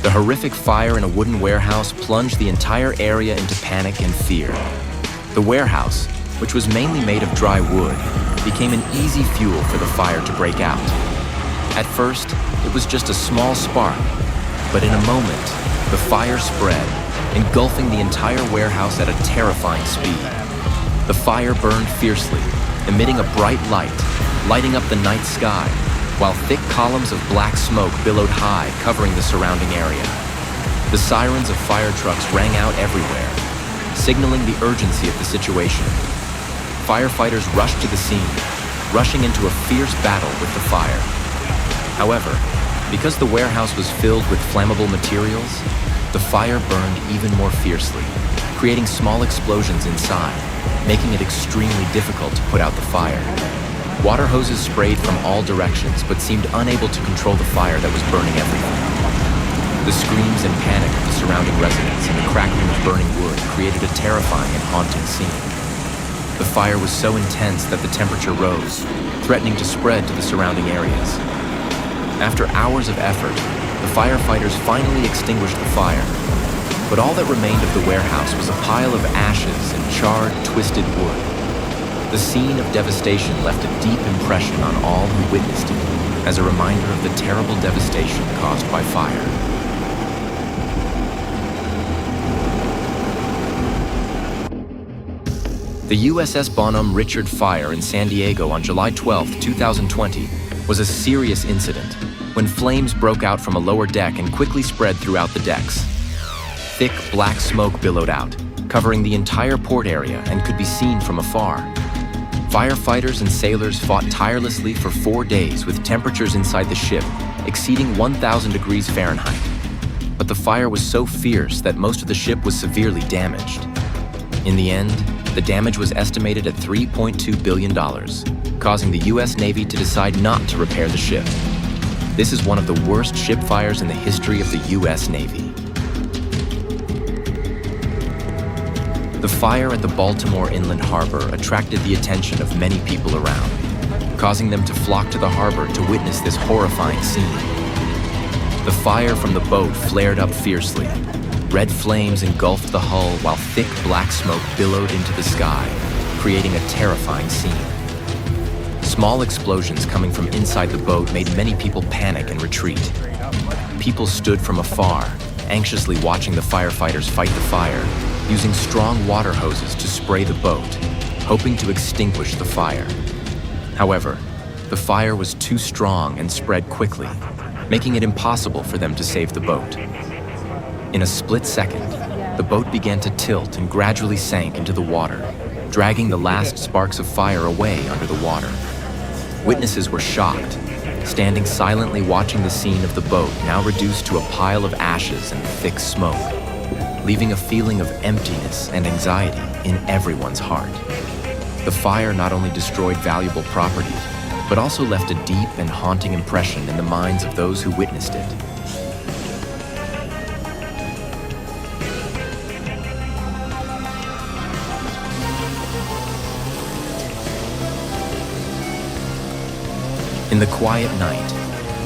The horrific fire in a wooden warehouse plunged the entire area into panic and fear. The warehouse, which was mainly made of dry wood, became an easy fuel for the fire to break out. At first, it was just a small spark, but in a moment, the fire spread, engulfing the entire warehouse at a terrifying speed. The fire burned fiercely, emitting a bright light, lighting up the night sky, while thick columns of black smoke billowed high, covering the surrounding area. The sirens of fire trucks rang out everywhere, signaling the urgency of the situation. Firefighters rushed to the scene, rushing into a fierce battle with the fire. However, because the warehouse was filled with flammable materials, the fire burned even more fiercely, creating small explosions inside, making it extremely difficult to put out the fire. Water hoses sprayed from all directions, but seemed unable to control the fire that was burning everything. The screams and panic of the surrounding residents and the crackling of burning wood created a terrifying and haunting scene. The fire was so intense that the temperature rose, threatening to spread to the surrounding areas. After hours of effort, the firefighters finally extinguished the fire, but all that remained of the warehouse was a pile of ashes and charred, twisted wood. The scene of devastation left a deep impression on all who witnessed it, as a reminder of the terrible devastation caused by fire. The USS Bonhomme Richard fire in San Diego on July 12, 2020, was a serious incident when flames broke out from a lower deck and quickly spread throughout the decks. Thick black smoke billowed out, covering the entire port area and could be seen from afar. Firefighters and sailors fought tirelessly for 4 days with temperatures inside the ship exceeding 1,000 degrees Fahrenheit. But the fire was so fierce that most of the ship was severely damaged. In the end, the damage was estimated at $3.2 billion, causing the U.S. Navy to decide not to repair the ship. This is one of the worst ship fires in the history of the U.S. Navy. The fire at the Baltimore Inland Harbor attracted the attention of many people around, causing them to flock to the harbor to witness this horrifying scene. The fire from the boat flared up fiercely. Red flames engulfed the hull while thick black smoke billowed into the sky, creating a terrifying scene. Small explosions coming from inside the boat made many people panic and retreat. People stood from afar, anxiously watching the firefighters fight the fire, using strong water hoses to spray the boat, hoping to extinguish the fire. However, the fire was too strong and spread quickly, making it impossible for them to save the boat. In a split second, the boat began to tilt and gradually sank into the water, dragging the last sparks of fire away under the water. Witnesses were shocked, standing silently watching the scene of the boat now reduced to a pile of ashes and thick smoke, leaving a feeling of emptiness and anxiety in everyone's heart. The fire not only destroyed valuable property, but also left a deep and haunting impression in the minds of those who witnessed it. In the quiet night,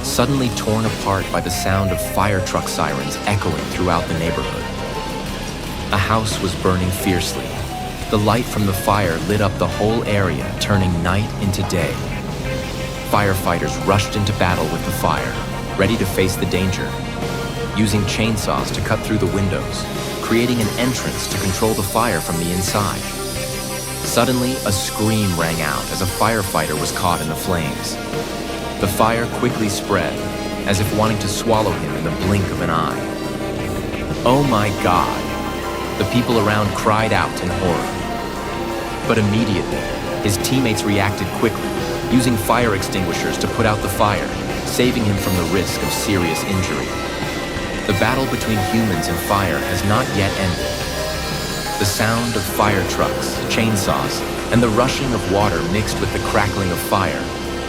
suddenly torn apart by the sound of fire truck sirens echoing throughout the neighborhood. A house was burning fiercely. The light from the fire lit up the whole area, turning night into day. Firefighters rushed into battle with the fire, ready to face the danger, using chainsaws to cut through the windows, creating an entrance to control the fire from the inside. Suddenly, a scream rang out as a firefighter was caught in the flames. The fire quickly spread, as if wanting to swallow him in the blink of an eye. "Oh my God!" the people around cried out in horror. But immediately, his teammates reacted quickly, using fire extinguishers to put out the fire, saving him from the risk of serious injury. The battle between humans and fire has not yet ended. The sound of fire trucks, chainsaws, and the rushing of water mixed with the crackling of fire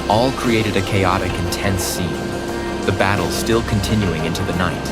all created a chaotic, intense scene, the battle still continuing into the night.